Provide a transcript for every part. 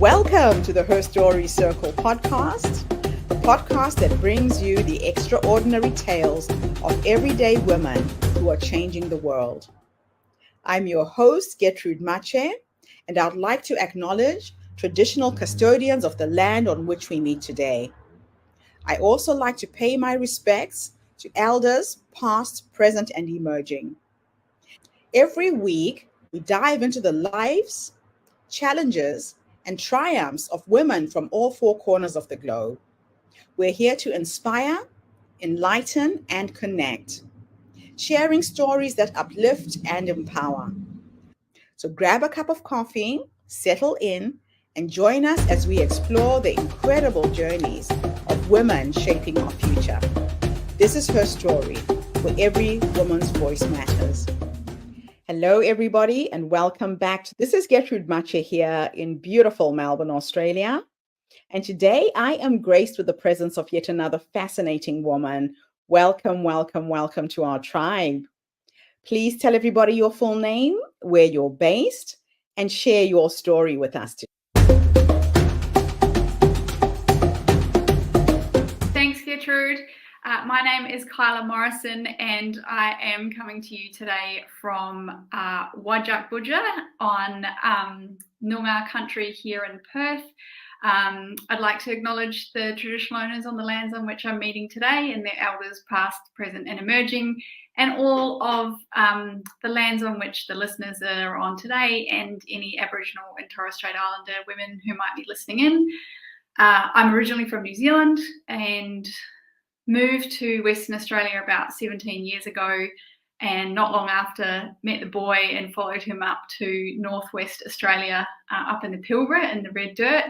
Welcome to the Her Story Circle podcast, the podcast that brings you the extraordinary tales of everyday women who are changing the world. I'm your host, Gertrude Mache, and I'd like to acknowledge traditional custodians of the land on which we meet today. I also like to pay my respects to elders, past, present, and emerging. Every week, we dive into the lives, challenges, and triumphs of women from all four corners of the globe. We're here to inspire, enlighten, and connect, sharing stories that uplift and empower. So grab a cup of coffee, settle in, and join us as we explore the incredible journeys of women shaping our future. This is Her Story, where every woman's voice matters. Hello, everybody, and welcome back. This is Gertrude Mache here in beautiful Melbourne, Australia. And today I am graced with the presence of yet another fascinating woman. Welcome, welcome, welcome to our tribe. Please tell everybody your full name, where you're based, and share your story with us today. Thanks, Gertrude. My name is Kylah Morrison, and I am coming to you today from Wajak Budja on Noongar country here in Perth. I'd like to acknowledge the traditional owners on the lands on which I'm meeting today and their elders past, present and emerging, and all of the lands on which the listeners are on today and any Aboriginal and Torres Strait Islander women who might be listening in. I'm originally from New Zealand and moved to Western Australia about 17 years ago, and not long after met the boy and followed him up to Northwest Australia, up in the Pilbara in the red dirt.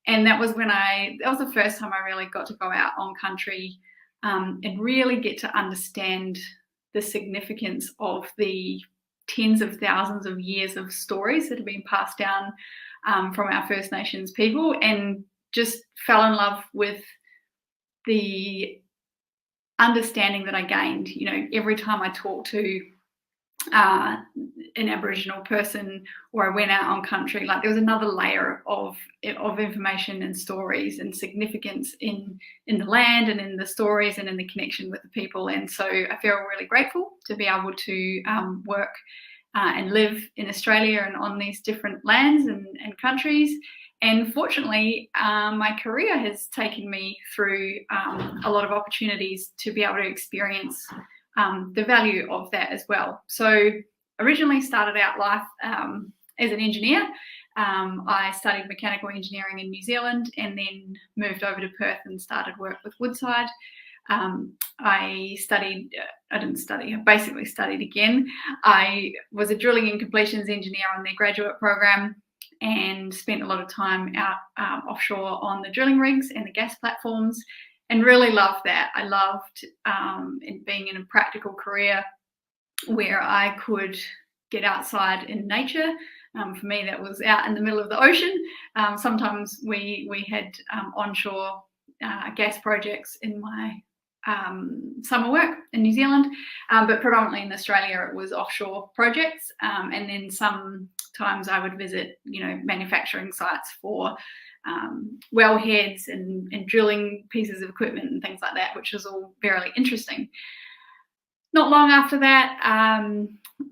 And that was the first time I really got to go out on country and really get to understand the significance of the tens of thousands of years of stories that have been passed down from our First Nations people, and just fell in love with the understanding that I gained. You know, every time I talked to an Aboriginal person or I went out on country, like there was another layer of information and stories and significance in the land and in the stories and in the connection with the people. And so I feel really grateful to be able to work and live in Australia and on these different lands and countries. And fortunately, my career has taken me through a lot of opportunities to be able to experience the value of that as well. So originally started out life as an engineer. I studied mechanical engineering in New Zealand and then moved over to Perth and started work with Woodside. I basically studied again. I was a drilling and completions engineer on their graduate program and spent a lot of time out offshore on the drilling rigs and the gas platforms, and really loved that. I loved being in a practical career where I could get outside in nature. For me, that was out in the middle of the ocean. Sometimes we had onshore gas projects in my summer work in New Zealand, but predominantly in Australia it was offshore projects, and then sometimes I would visit, manufacturing sites for wellheads and drilling pieces of equipment and things like that, which was all very interesting. Not long after that,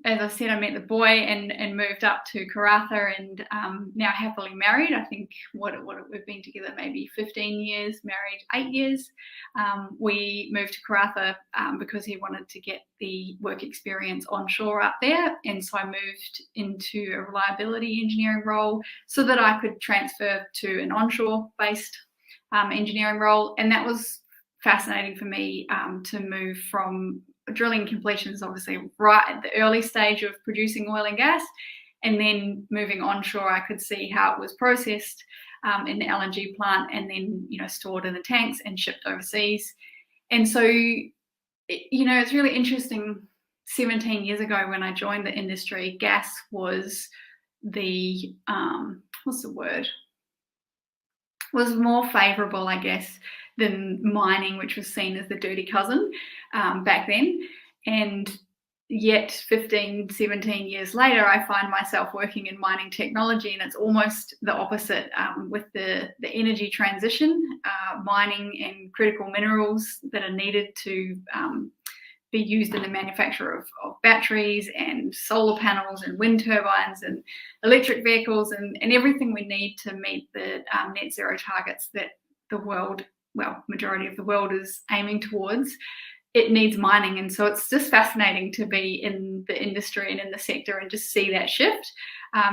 as I said, I met the boy and moved up to Karratha, and now happily married. I think we've been together maybe 15 years, married 8 years. We moved to Karratha because he wanted to get the work experience onshore up there, and so I moved into a reliability engineering role so that I could transfer to an onshore-based engineering role, and that was fascinating for me to move from drilling completions, obviously right at the early stage of producing oil and gas, and then moving onshore. I could see how it was processed in the LNG plant and then stored in the tanks and shipped overseas. And so it's really interesting. 17 years ago when I joined the industry, gas was the was more favorable, I guess, than mining, which was seen as the dirty cousin back then. And yet 15, 17 years later, I find myself working in mining technology, and it's almost the opposite with the energy transition, mining and critical minerals that are needed to be used in the manufacture of batteries and solar panels and wind turbines and electric vehicles and everything we need to meet the net zero targets that the world, well, majority of the world is aiming towards. It needs mining. And so it's just fascinating to be in the industry and in the sector and just see that shift.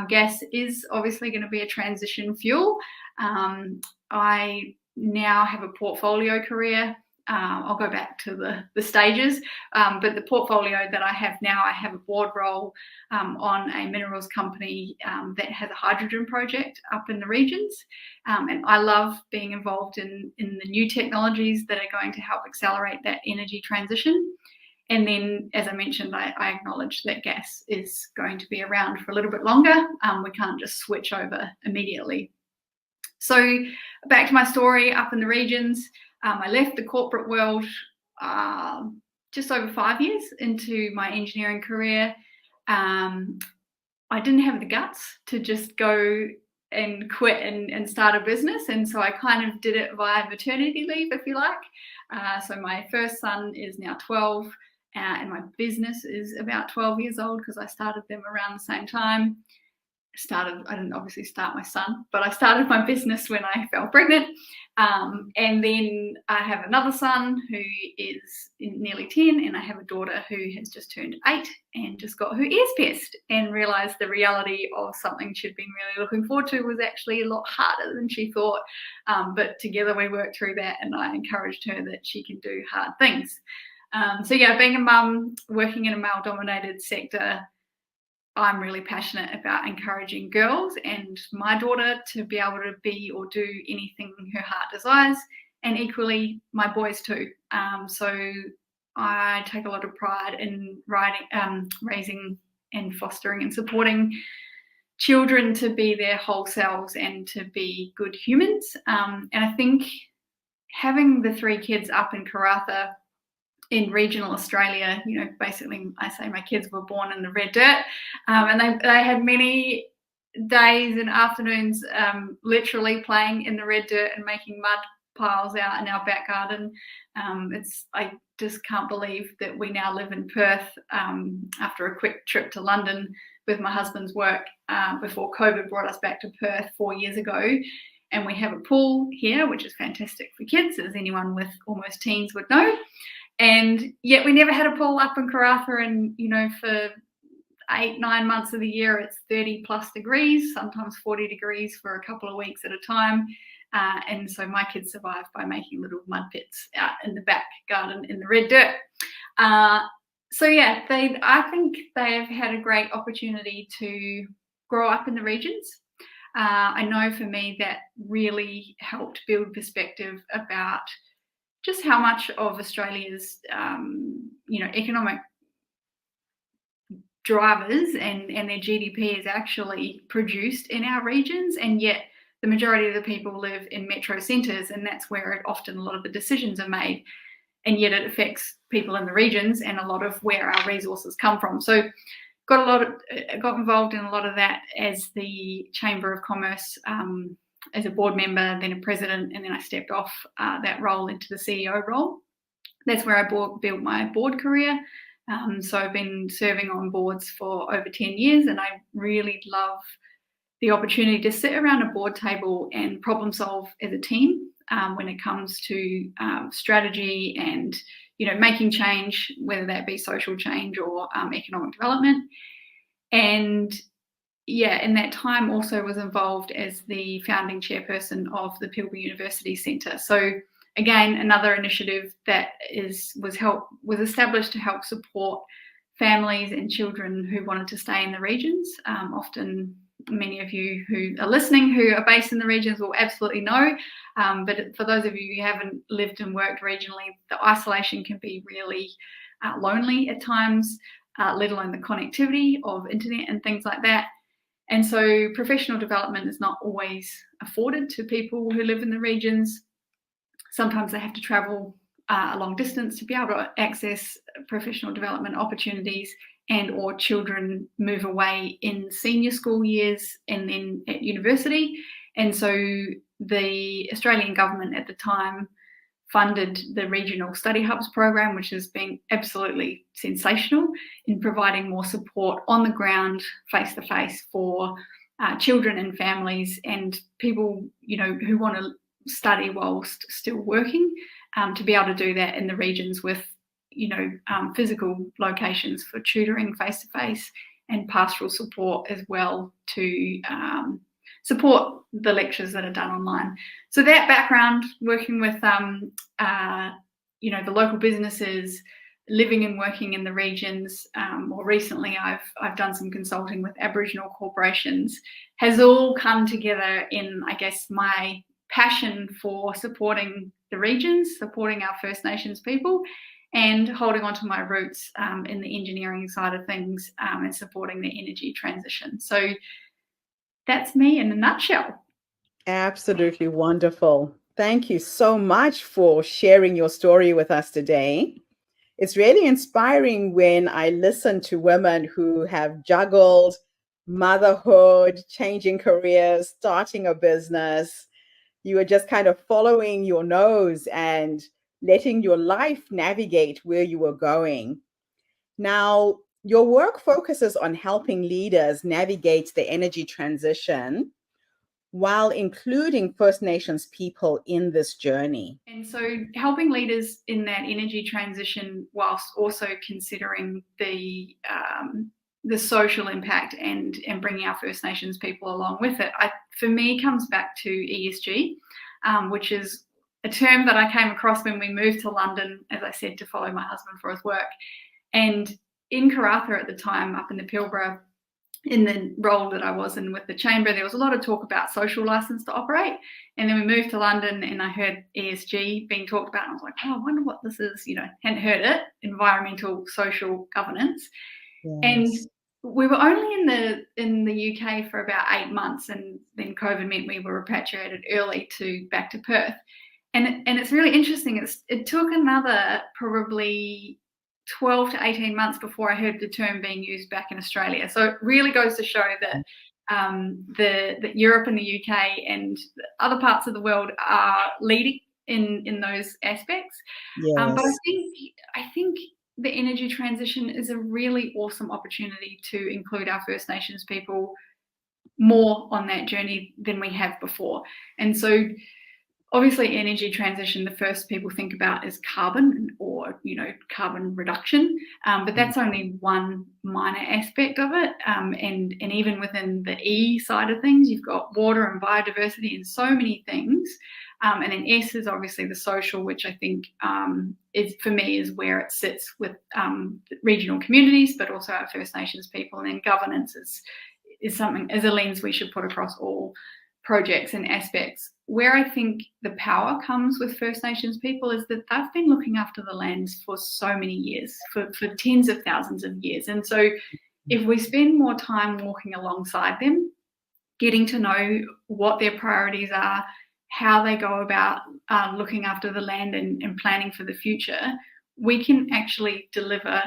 Gas is obviously going to be a transition fuel. I now have a portfolio career. I'll go back to the stages, but the portfolio that I have now, I have a board role on a minerals company that has a hydrogen project up in the regions, and I love being involved in the new technologies that are going to help accelerate that energy transition. And then, as I mentioned, I acknowledge that gas is going to be around for a little bit longer. We can't just switch over immediately. So back to my story up in the regions. I left the corporate world just over 5 years into my engineering career. I didn't have the guts to just go and quit and start a business, and so I kind of did it via maternity leave, if you like. So my first son is now 12, and my business is about 12 years old because I started them around the same time. I didn't obviously start my son, but I started my business when I fell pregnant. And then I have another son who is nearly 10, and I have a daughter who has just turned 8 and just got her ears pierced and realized the reality of something she'd been really looking forward to was actually a lot harder than she thought. But together we worked through that, and I encouraged her that she can do hard things. So yeah, being a mum, working in a male-dominated sector, I'm really passionate about encouraging girls and my daughter to be able to be or do anything her heart desires, and equally my boys too. So I take a lot of pride in raising and fostering and supporting children to be their whole selves and to be good humans. And I think having the 3 kids up in Karratha in regional Australia, you know, basically I say my kids were born in the red dirt, and they had many days and afternoons literally playing in the red dirt and making mud piles out in our back garden. I just can't believe that we now live in Perth after a quick trip to London with my husband's work before COVID brought us back to Perth 4 years ago. And we have a pool here, which is fantastic for kids, as anyone with almost teens would know. And yet we never had a pool up in Karratha, and, you know, for 8-9 months of the year, it's 30 plus degrees, sometimes 40 degrees for a couple of weeks at a time. And so my kids survived by making little mud pits out in the back garden in the red dirt. So yeah, I think they've had a great opportunity to grow up in the regions. I know for me that really helped build perspective about just how much of Australia's, economic drivers and their GDP is actually produced in our regions, and yet the majority of the people live in metro centres, and that's where often a lot of the decisions are made, and yet it affects people in the regions and a lot of where our resources come from. So got involved in a lot of that as the Chamber of Commerce, as a board member, then a president, and then I stepped off that role into the CEO role. That's where I built my board career. So I've been serving on boards for over 10 years, and I really love the opportunity to sit around a board table and problem solve as a team when it comes to strategy and, you know, making change, whether that be social change or economic development. And yeah, in that time also was involved as the founding chairperson of the Pilbara University Centre. So again, another initiative that was established to help support families and children who wanted to stay in the regions. Often many of you who are listening who are based in the regions will absolutely know, but for those of you who haven't lived and worked regionally, the isolation can be really lonely at times, let alone the connectivity of internet and things like that. And so professional development is not always afforded to people who live in the regions. Sometimes they have to travel a long distance to be able to access professional development opportunities, and or children move away in senior school years and then at university. And so the Australian government at the time funded the Regional Study Hubs program, which has been absolutely sensational in providing more support on the ground, face-to-face, for children and families and people, who want to study whilst still working, to be able to do that in the regions with, physical locations for tutoring face-to-face and pastoral support as well to support the lectures that are done online. So that background, working with, the local businesses, living and working in the regions. More recently, I've done some consulting with Aboriginal corporations, has all come together in, I guess, my passion for supporting the regions, supporting our First Nations people, and holding on to my roots in the engineering side of things, and supporting the energy transition. So that's me in a nutshell. Absolutely wonderful. Thank you so much for sharing your story with us today. It's really inspiring when I listen to women who have juggled motherhood, changing careers, starting a business. You are just kind of following your nose and letting your life navigate where you were going. Now, your work focuses on helping leaders navigate the energy transition while including First Nations people in this journey. And so helping leaders in that energy transition whilst also considering the social impact and bringing our First Nations people along with it, for me, comes back to ESG, which is a term that I came across when we moved to London, as I said, to follow my husband for his work. And in Karratha at the time, up in the Pilbara, in the role that I was in with the chamber, there was a lot of talk about social license to operate. And then we moved to London and I heard ESG being talked about. And I was like, oh, I wonder what this is. Hadn't heard it, environmental social governance. Yes. And we were only in the UK for about 8 months. And then COVID meant we were repatriated early back to Perth. And it's really interesting. It took another probably 12 to 18 months before I heard the term being used back in Australia. So it really goes to show that that Europe and the UK and other parts of the world are leading in those aspects. Yes. But I think the energy transition is a really awesome opportunity to include our First Nations people more on that journey than we have before. And so obviously, energy transition, the first people think about is carbon or, carbon reduction, but that's only one minor aspect of it. And even within the E side of things, you've got water and biodiversity and so many things. And then S is obviously the social, which I think for me is where it sits with regional communities, but also our First Nations people. And then governance is something, as a lens we should put across all projects and aspects. Where I think the power comes with First Nations people is that they've been looking after the lands for so many years, for tens of thousands of years. And so if we spend more time walking alongside them, getting to know what their priorities are, how they go about looking after the land and planning for the future, we can actually deliver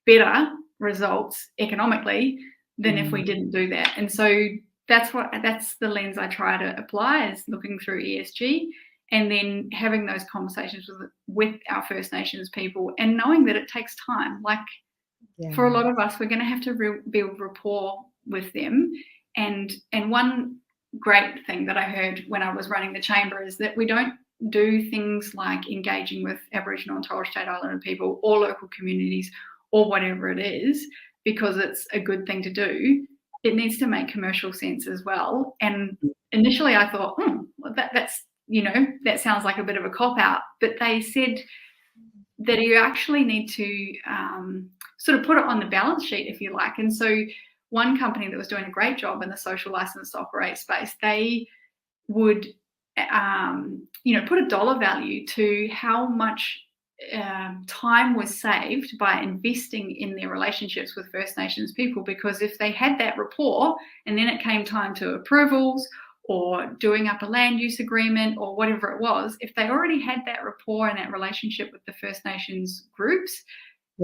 better results economically than if we didn't do that. And so that's the lens I try to apply, is looking through ESG and then having those conversations with our First Nations people and knowing that it takes time. For a lot of us, we're going to have to build rapport with them. And one great thing that I heard when I was running the chamber is that we don't do things like engaging with Aboriginal and Torres Strait Islander people or local communities or whatever it is because it's a good thing to do. It needs to make commercial sense as well. And initially I thought, well, that sounds like a bit of a cop-out. But they said that you actually need to sort of put it on the balance sheet, if you like. And so one company that was doing a great job in the social license to operate space, they would, put a dollar value to how much time was saved by investing in their relationships with First Nations people, because if they had that rapport and then it came time to approvals or doing up a land use agreement or whatever it was, if they already had that rapport and that relationship with the First Nations groups,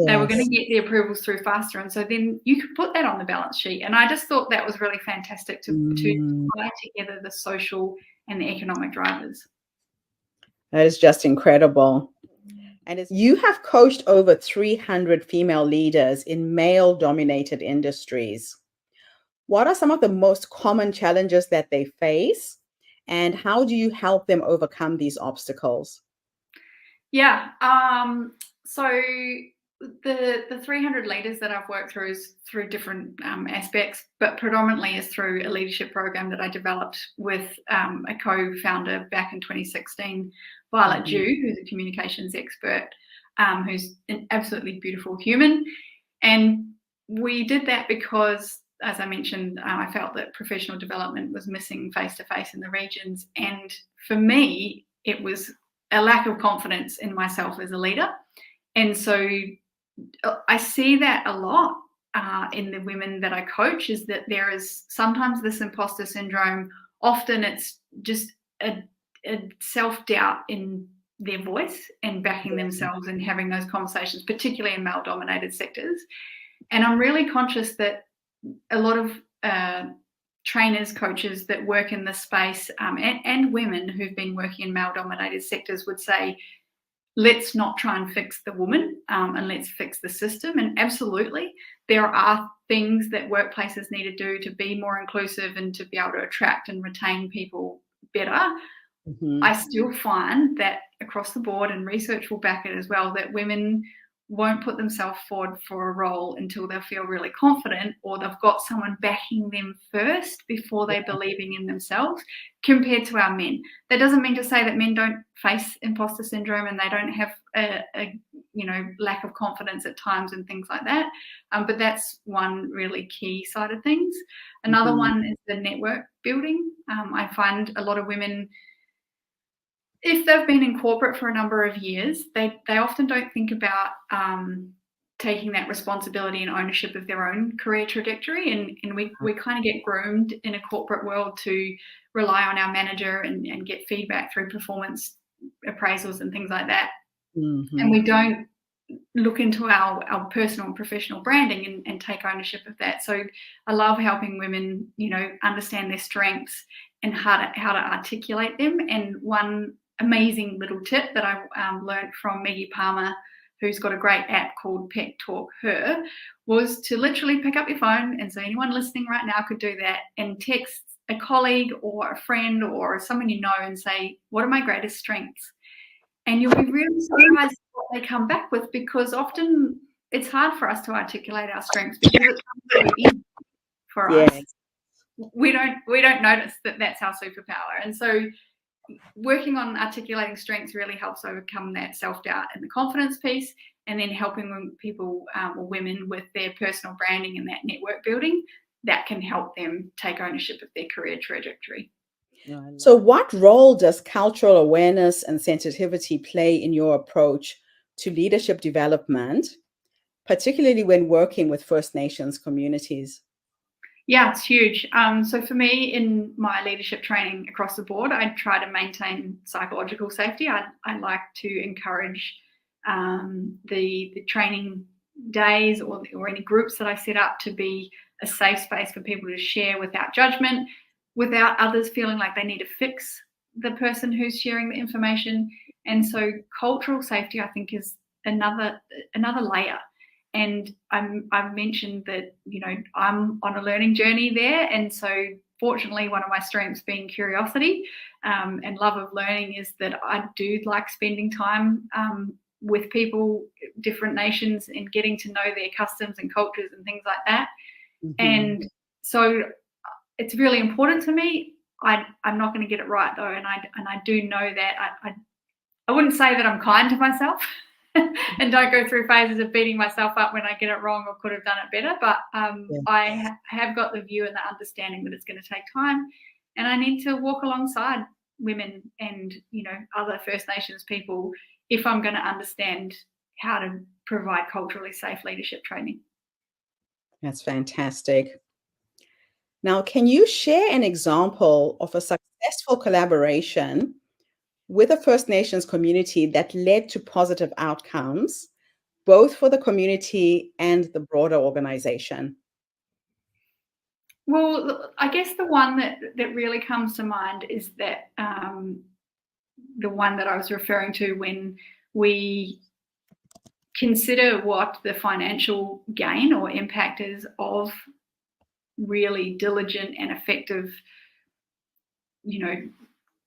they were going to get the approvals through faster. And so then you could put that on the balance sheet. And I just thought that was really fantastic to tie together the social and the economic drivers. That is just incredible. And you have coached over 300 female leaders in male-dominated industries. What are some of the most common challenges that they face, and how do you help them overcome these obstacles? Yeah. So the 300 leaders that I've worked through is through different aspects, but predominantly is through a leadership program that I developed with a co-founder back in 2016, Violet Dew, who's a communications expert, who's an absolutely beautiful human. And we did that because, as I mentioned, I felt that professional development was missing face-to-face in the regions. And for me, it was a lack of confidence in myself as a leader. And so I see that a lot in the women that I coach, is that there is sometimes this imposter syndrome. Often it's just a self-doubt in their voice and backing themselves and having those conversations, particularly in male-dominated sectors. And I'm really conscious that a lot of trainers, coaches that work in this space, and women who've been working in male-dominated sectors would say, let's not try and fix the woman, and let's fix the system. And absolutely, there are things that workplaces need to do to be more inclusive and to be able to attract and retain people better. I still find that across the board, and research will back it as well, that women won't put themselves forward for a role until they feel really confident, or they've got someone backing them first before they're believing in themselves, compared to our men. That doesn't mean to say that men don't face imposter syndrome and they don't have a lack of confidence at times and things like that. But that's one really key side of things. Another one is the network building. I find a lot of women, if they've been in corporate for a number of years, they often don't think about taking that responsibility and ownership of their own career trajectory. And we kind of get groomed in a corporate world to rely on our manager and get feedback through performance appraisals and things like that. And we don't look into our personal and professional branding and take ownership of that. So I love helping women, understand their strengths and how to articulate them. And one amazing little tip that I learned from Maggie Palmer, who's got a great app called Pet Talk Her, was to literally pick up your phone. And so anyone listening right now could do that and text a colleague or a friend or someone you know and say, what are my greatest strengths? And you'll be really surprised what they come back with, because often it's hard for us to articulate our strengths because it's so easy for us. We don't notice that that's our superpower. And so working on articulating strengths really helps overcome that self-doubt and the confidence piece, and then helping people or women with their personal branding and that network building that can help them take ownership of their career trajectory. So what role does cultural awareness and sensitivity play in your approach to leadership development, particularly when working with First Nations communities? Yeah, it's huge. So for me, in my leadership training across the board, I try to maintain psychological safety. I like to encourage the training days or any groups that I set up to be a safe space for people to share without judgment, without others feeling like they need to fix the person who's sharing the information. And so cultural safety, I think, is another layer. And I've mentioned that, I'm on a learning journey there. And so fortunately, one of my strengths being curiosity and love of learning is that I do like spending time with people, different nations, and getting to know their customs and cultures and things like that. And so it's really important to me. I'm not going to get it right though. And I do know that I wouldn't say that I'm kind to myself and don't go through phases of beating myself up when I get it wrong or could have done it better. But I have got the view and the understanding that it's going to take time, and I need to walk alongside women and, other First Nations people if I'm going to understand how to provide culturally safe leadership training. That's fantastic. Now, can you share an example of a successful collaboration with a First Nations community that led to positive outcomes, both for the community and the broader organization? Well, I guess the one that really comes to mind is that the one that I was referring to when we consider what the financial gain or impact is of really diligent and effective,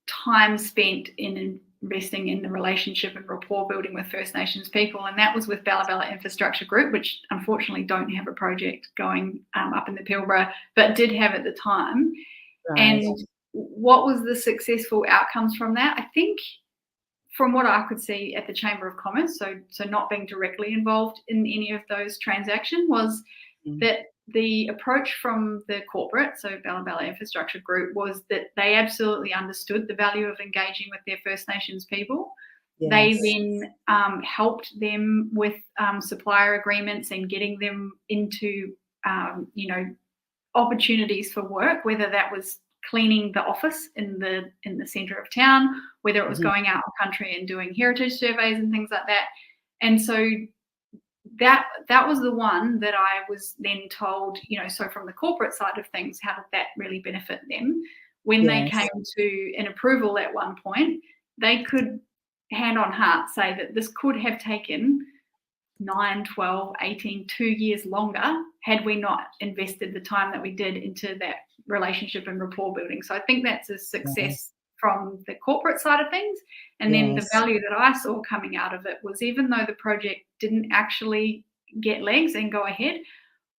time spent in investing in the relationship and rapport building with First Nations people. And that was with Bella Bella Infrastructure Group, which unfortunately don't have a project going up in the Pilbara, but did have at the time. Right. And what was the successful outcomes from that? I think from what I could see at the Chamber of Commerce, so not being directly involved in any of those transactions, was that the approach from the corporate, so Bella Bella Infrastructure Group, was that they absolutely understood the value of engaging with their First Nations people. Yes. They then helped them with supplier agreements and getting them into, opportunities for work, whether that was cleaning the office in the centre of town, whether it was going out in country and doing heritage surveys and things like that. And so that was the one that I was then told, so from the corporate side of things, how did that really benefit them? When they came to an approval at one point, they could hand on heart say that this could have taken 9, 12, 18, 2 years longer had we not invested the time that we did into that relationship and rapport building. So I think that's a success from the corporate side of things. And then the value that I saw coming out of it was, even though the project didn't actually get legs and go ahead,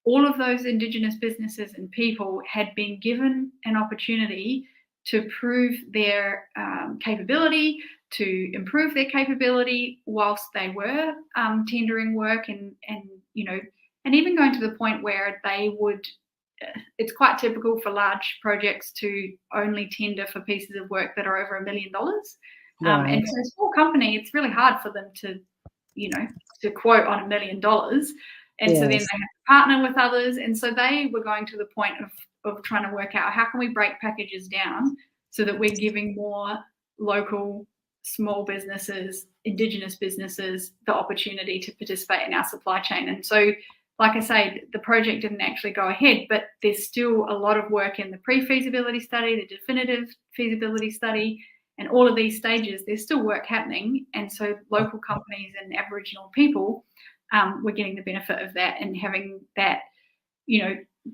all of those Indigenous businesses and people had been given an opportunity to prove their capability, to improve their capability whilst they were tendering work, and even going to the point where they would. It's quite typical for large projects to only tender for pieces of work that are over $1 million. And for a small company, it's really hard for them to quote on $1 million. And so then they have to partner with others. And so they were going to the point of trying to work out, how can we break packages down so that we're giving more local small businesses, Indigenous businesses, the opportunity to participate in our supply chain. And so, like I say, the project didn't actually go ahead, but there's still a lot of work in the pre-feasibility study, the definitive feasibility study, and all of these stages. There's still work happening. And so local companies and Aboriginal people were getting the benefit of that, and having that,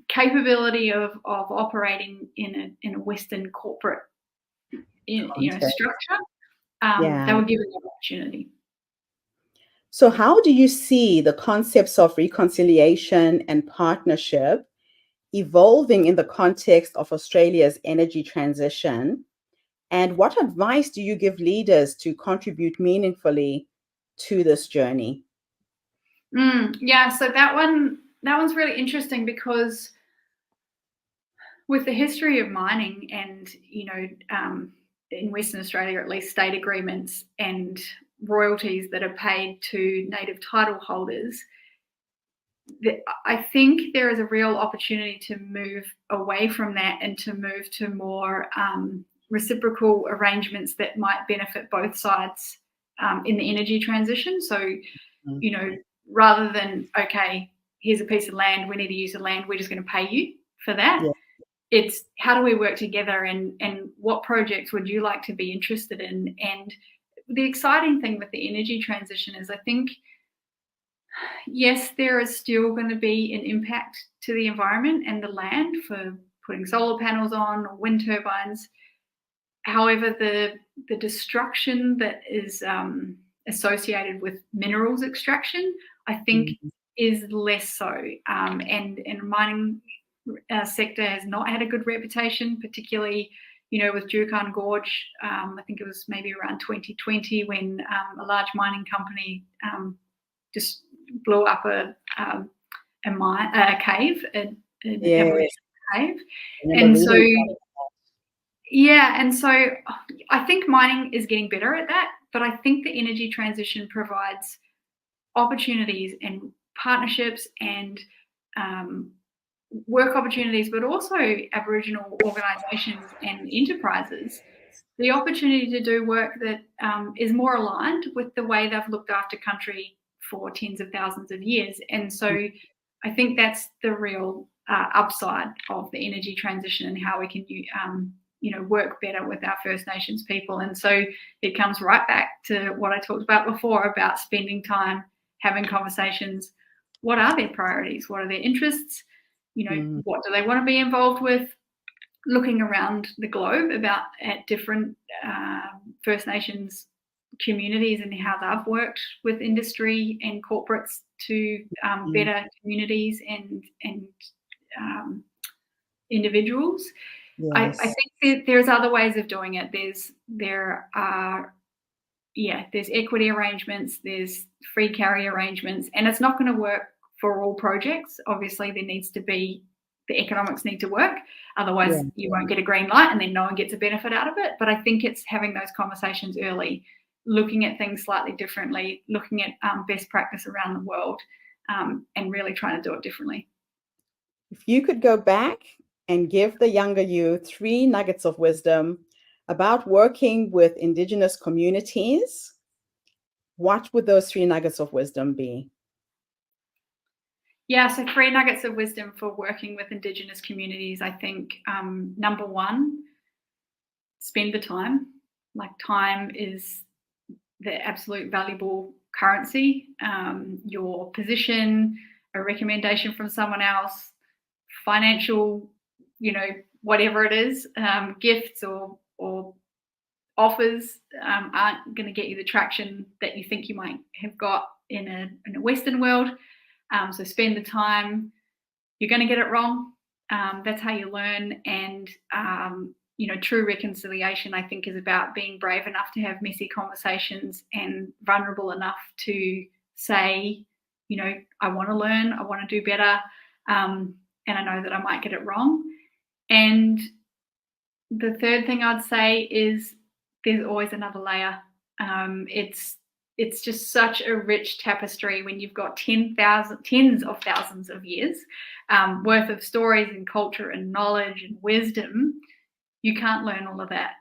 capability of operating in a Western corporate structure. They were given that opportunity. So how do you see the concepts of reconciliation and partnership evolving in the context of Australia's energy transition? And what advice do you give leaders to contribute meaningfully to this journey? So that one's really interesting, because with the history of mining and, in Western Australia, at least, state agreements and royalties that are paid to native title holders, I think there is a real opportunity to move away from that and to move to more reciprocal arrangements that might benefit both sides in the energy transition. So, rather than, okay, here's a piece of land, we need to use the land, we're just going to pay you for that. It's, how do we work together, and what projects would you like to be interested in? And the exciting thing with the energy transition is, I think, yes, there is still going to be an impact to the environment and the land for putting solar panels on or wind turbines. However, the destruction that is associated with minerals extraction, I think, is less so. And mining sector has not had a good reputation, particularly, with Juukan Gorge. I think it was maybe around 2020 when a large mining company just blew up a cave, an Aboriginal cave. And so, and so I think mining is getting better at that, but I think the energy transition provides opportunities and partnerships and work opportunities, but also Aboriginal organisations and enterprises the opportunity to do work that is more aligned with the way they've looked after country for tens of thousands of years. And so I think that's the real upside of the energy transition and how we can work better with our First Nations people. And so it comes right back to what I talked about before about spending time having conversations. What are their priorities? What are their interests? What do they want to be involved with? Looking around the globe at different First Nations communities and how they've worked with industry and corporates to better communities and individuals. Yes. I think there's other ways of doing it. There's equity arrangements, there's free carry arrangements, and it's not going to work for all projects. Obviously, there needs to be the economics need to work. Otherwise, you won't get a green light and then no one gets a benefit out of it. But I think it's having those conversations early, looking at things slightly differently, looking at best practice around the world, and really trying to do it differently. If you could go back and give the younger you 3 nuggets of wisdom about working with Indigenous communities, what would those 3 nuggets of wisdom be? Yeah, so 3 nuggets of wisdom for working with Indigenous communities. I think number 1, spend the time. Like, time is the absolute valuable currency. Your position, a recommendation from someone else, financial, whatever it is, gifts or offers aren't going to get you the traction that you think you might have got in a Western world. So spend the time. You're going to get it wrong. That's how you learn. And, true reconciliation, I think, is about being brave enough to have messy conversations and vulnerable enough to say, I want to learn, I want to do better, and I know that I might get it wrong. And the third thing I'd say is there's always another layer. It's just such a rich tapestry when you've got tens of thousands of years worth of stories and culture and knowledge and wisdom. You can't learn all of that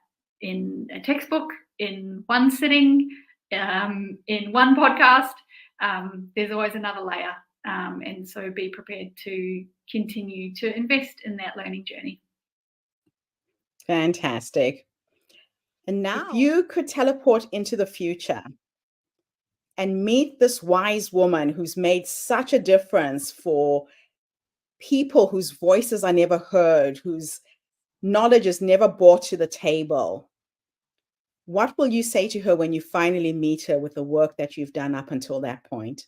in a textbook, in one sitting, in one podcast. There's always another layer. And so be prepared to continue to invest in that learning journey. Fantastic. And now, if you could teleport into the future and meet this wise woman who's made such a difference for people whose voices are never heard, whose knowledge is never brought to the table, what will you say to her when you finally meet her with the work that you've done up until that point?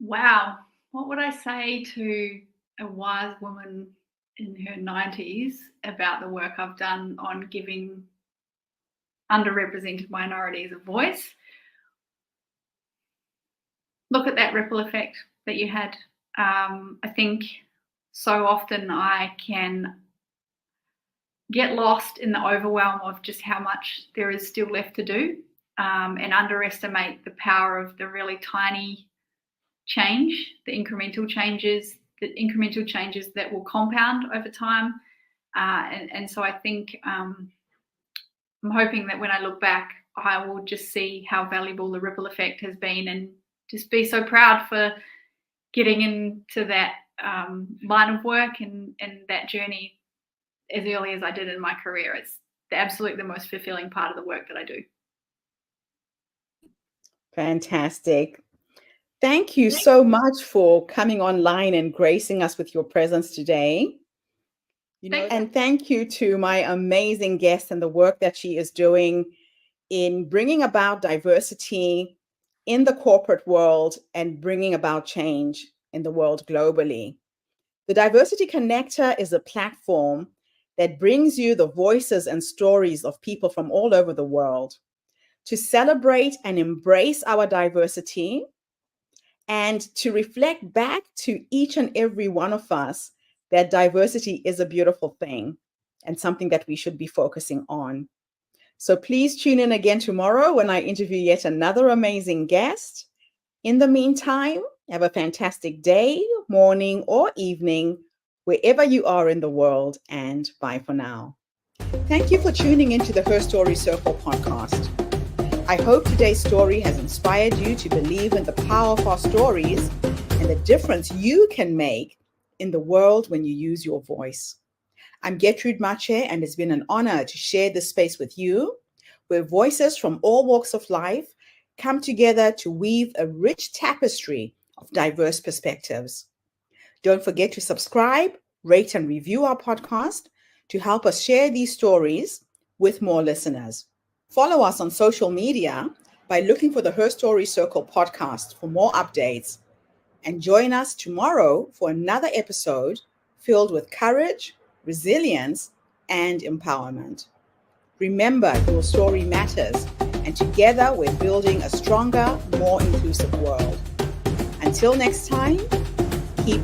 Wow. What would I say to a wise woman in her 90s about the work I've done on giving underrepresented minorities a voice? Look at that ripple effect that you had. I think so often I can get lost in the overwhelm of just how much there is still left to do, and underestimate the power of the really tiny change, the incremental changes that will compound over time. And so I think I'm hoping that when I look back, I will just see how valuable the ripple effect has been and just be so proud for getting into that line of work and that journey as early as I did in my career. It's the most fulfilling part of the work that I do. Fantastic. Thank you so much for coming online and gracing us with your presence today. And thank you to my amazing guest and the work that she is doing in bringing about diversity in the corporate world and bringing about change in the world globally. The Diversity Connector is a platform that brings you the voices and stories of people from all over the world to celebrate and embrace our diversity and to reflect back to each and every one of us that diversity is a beautiful thing and something that we should be focusing on. So please tune in again tomorrow when I interview yet another amazing guest. In the meantime, Have a fantastic day, morning, or evening, wherever you are in the world, and bye for now. Thank you for tuning into the Her Story Circle podcast. I hope today's story has inspired you to believe in the power of our stories and the difference you can make in the world when you use your voice. I'm Gertrude Mache, and it's been an honor to share this space with you, where voices from all walks of life come together to weave a rich tapestry of diverse perspectives. Don't forget to subscribe, rate, and review our podcast to help us share these stories with more listeners. Follow us on social media by looking for the Her Story Circle podcast for more updates. And join us tomorrow for another episode filled with courage, resilience, and empowerment. Remember, your story matters, and together we're building a stronger, more inclusive world. Until next time, keep